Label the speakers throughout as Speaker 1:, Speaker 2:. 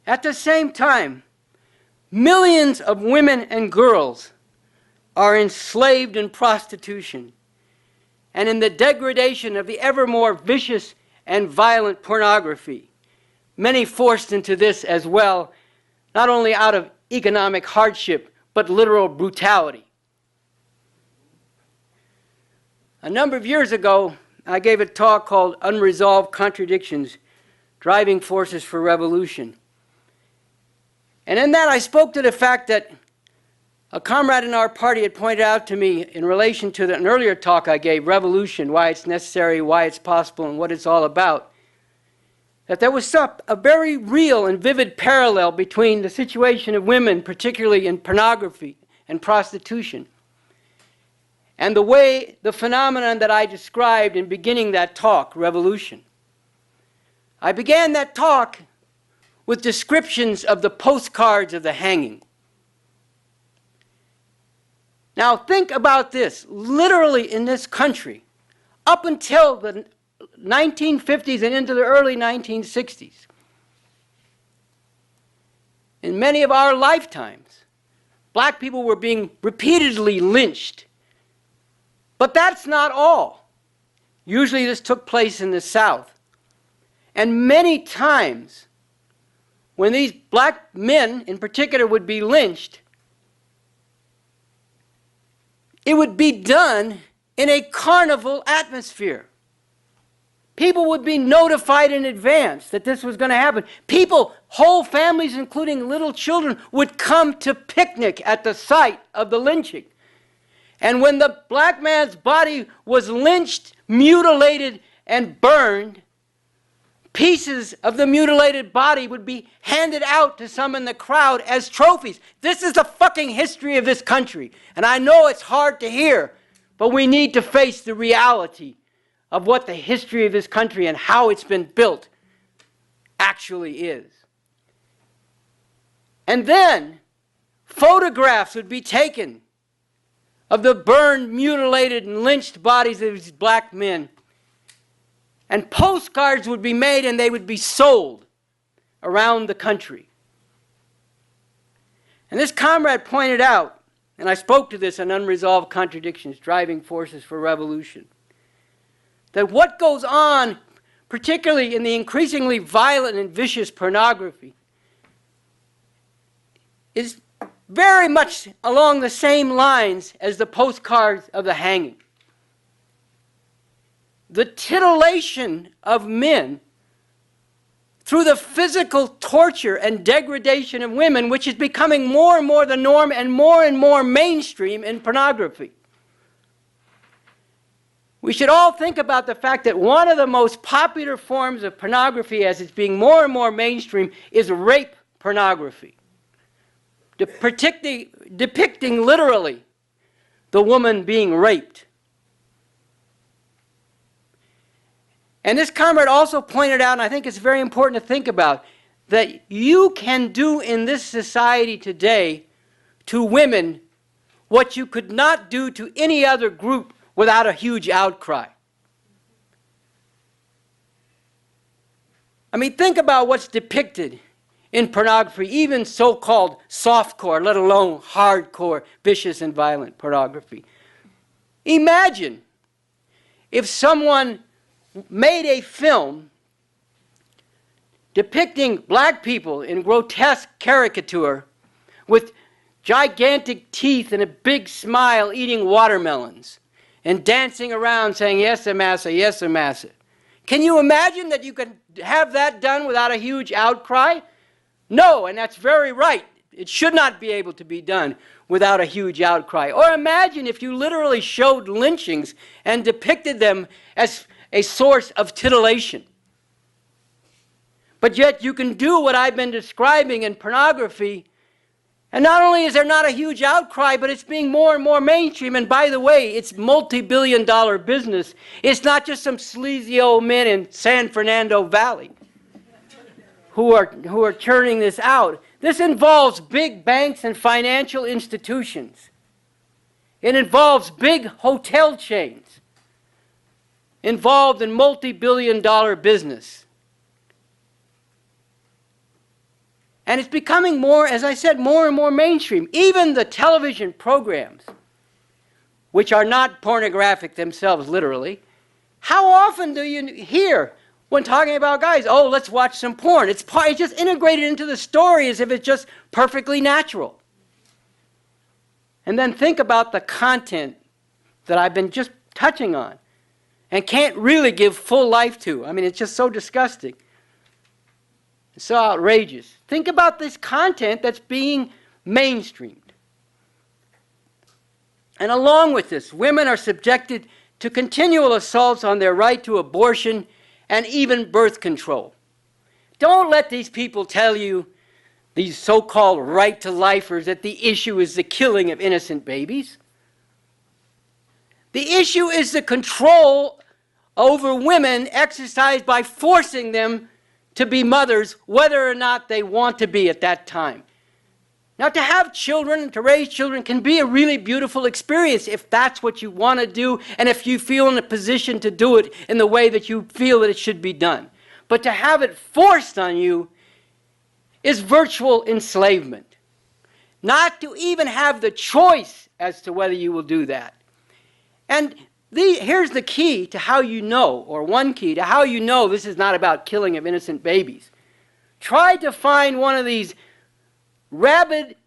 Speaker 1: At the same time, millions of women and girls are enslaved in prostitution and in the degradation of the ever more vicious and violent pornography. Many forced into this as well, not only out of economic hardship, but literal brutality. A number of years ago, I gave a talk called Unresolved Contradictions, Driving Forces for Revolution. And in that I spoke to the fact that a comrade in our party had pointed out to me in relation to an earlier talk I gave, Revolution, why it's necessary, why it's possible, and what it's all about, that there was a very real and vivid parallel between the situation of women, particularly in pornography and prostitution, and the phenomenon that I described in beginning that talk, Revolution. I began that talk with descriptions of the postcards of the hanging. Now think about this. Literally in this country, up until the 1950s and into the early 1960s, in many of our lifetimes, black people were being repeatedly lynched. But that's not all. Usually this took place in the South. And many times, when these black men in particular would be lynched, it would be done in a carnival atmosphere. People would be notified in advance that this was going to happen. People, whole families, including little children, would come to picnic at the site of the lynching. And when the black man's body was lynched, mutilated, and burned, pieces of the mutilated body would be handed out to some in the crowd as trophies. This is the fucking history of this country. And I know it's hard to hear, but we need to face the reality of what the history of this country and how it's been built actually is. And then photographs would be taken of the burned, mutilated, and lynched bodies of these black men. And postcards would be made and they would be sold around the country. And this comrade pointed out, and I spoke to this in Unresolved Contradictions, Driving Forces for Revolution, that what goes on, particularly in the increasingly violent and vicious pornography, is very much along the same lines as the postcards of the hanging. The titillation of men through the physical torture and degradation of women, which is becoming more and more the norm and more mainstream in pornography. We should all think about the fact that one of the most popular forms of pornography, as it's being more and more mainstream, is rape pornography, depicting literally the woman being raped. And this comrade also pointed out, and I think it's very important to think about, that you can do in this society today to women what you could not do to any other group without a huge outcry. I mean, think about what's depicted in pornography, even so-called softcore, let alone hardcore, vicious and violent pornography. Imagine if someone made a film depicting black people in grotesque caricature with gigantic teeth and a big smile eating watermelons and dancing around saying, yes, massa, yes, massa. Can you imagine that you could have that done without a huge outcry? No, and that's very right. It should not be able to be done without a huge outcry. Or imagine if you literally showed lynchings and depicted them as a source of titillation. But yet you can do what I've been describing in pornography, and not only is there not a huge outcry, but it's being more and more mainstream. And by the way, it's multi-billion-dollar business. It's not just some sleazy old men in San Fernando Valley who are churning this out. This involves big banks and financial institutions. It involves big hotel chains involved in multi-billion-dollar business. And it's becoming more, as I said, more and more mainstream. Even the television programs, which are not pornographic themselves, literally, how often do you hear when talking about guys, oh, let's watch some porn? It's just integrated into the story as if it's just perfectly natural. And then think about the content that I've been just touching on and can't really give full life to. I mean, it's just so disgusting. It's so outrageous. Think about this content that's being mainstreamed. And along with this, women are subjected to continual assaults on their right to abortion and even birth control. Don't let these people tell you, these so-called right-to-lifers, that the issue is the killing of innocent babies. The issue is the control over women exercised by forcing them to be mothers, whether or not they want to be at that time. Now, to have children, to raise children, can be a really beautiful experience if that's what you want to do and if you feel in a position to do it in the way that you feel that it should be done. But to have it forced on you is virtual enslavement. Not to even have the choice as to whether you will do that. And here's the key to how you know, or one key to how you know this is not about killing of innocent babies. Try to find one of these rabid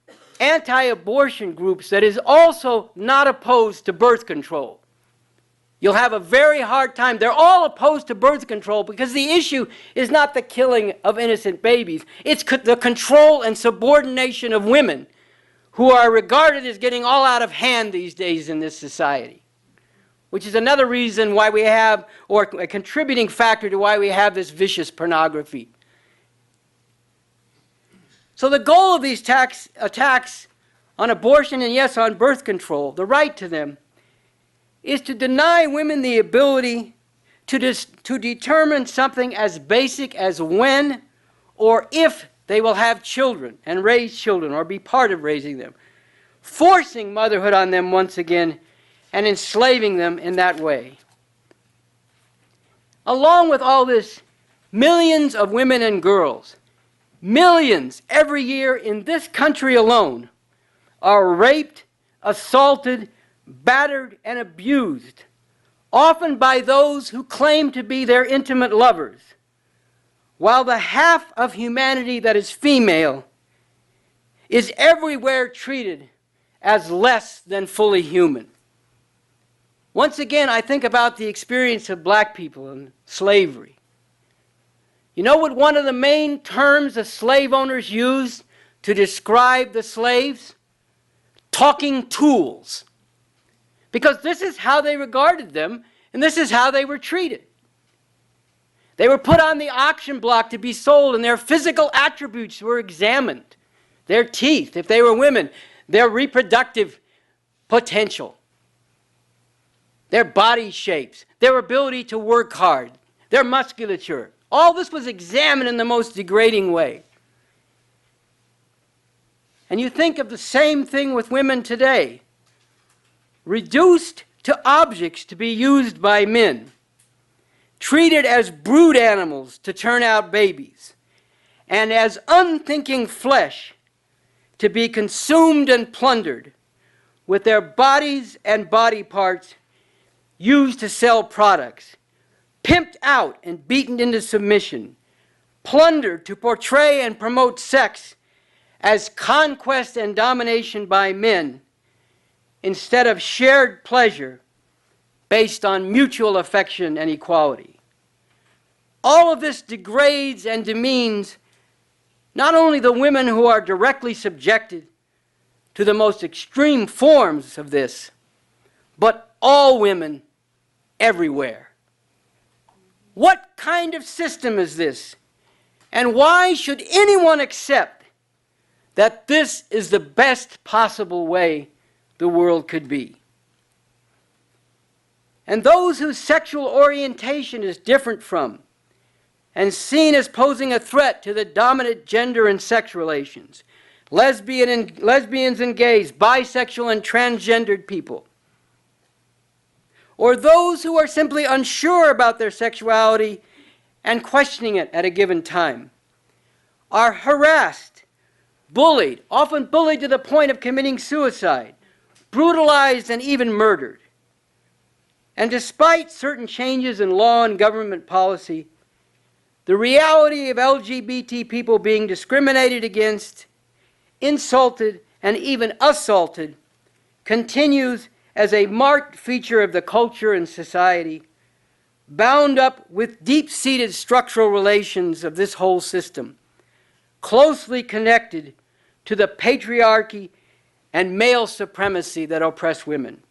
Speaker 1: anti-abortion groups that is also not opposed to birth control. You'll have a very hard time. They're all opposed to birth control because the issue is not the killing of innocent babies. It's the control and subordination of women who are regarded as getting all out of hand these days in this society, which is another reason why we have, or a contributing factor to why we have this vicious pornography. So the goal of these attacks on abortion and, yes, on birth control, the right to them, is to deny women the ability to determine something as basic as when or if they will have children and raise children or be part of raising them, forcing motherhood on them once again and enslaving them in that way. Along with all this, millions of women and girls, millions every year in this country alone, are raped, assaulted, battered, and abused, often by those who claim to be their intimate lovers, while the half of humanity that is female is everywhere treated as less than fully human. Once again, I think about the experience of black people in slavery. You know what one of the main terms the slave owners used to describe the slaves? Talking tools. Because this is how they regarded them, and this is how they were treated. They were put on the auction block to be sold, and their physical attributes were examined. Their teeth, if they were women, their reproductive potential, their body shapes, their ability to work hard, their musculature. All this was examined in the most degrading way. And you think of the same thing with women today. Reduced to objects to be used by men, treated as brood animals to turn out babies, and as unthinking flesh to be consumed and plundered, with their bodies and body parts used to sell products, pimped out and beaten into submission, plundered to portray and promote sex as conquest and domination by men, instead of shared pleasure based on mutual affection and equality. All of this degrades and demeans not only the women who are directly subjected to the most extreme forms of this, but all women everywhere. What kind of system is this? And why should anyone accept that this is the best possible way the world could be? And those whose sexual orientation is different from and seen as posing a threat to the dominant gender and sex relations, lesbians and gays, bisexual and transgendered people, or those who are simply unsure about their sexuality and questioning it at a given time, are harassed bullied, often bullied to the point of committing suicide, brutalized and even murdered. And despite certain changes in law and government policy, the reality of LGBT people being discriminated against, insulted, and even assaulted continues as a marked feature of the culture and society, bound up with deep-seated structural relations of this whole system, closely connected to the patriarchy and male supremacy that oppress women.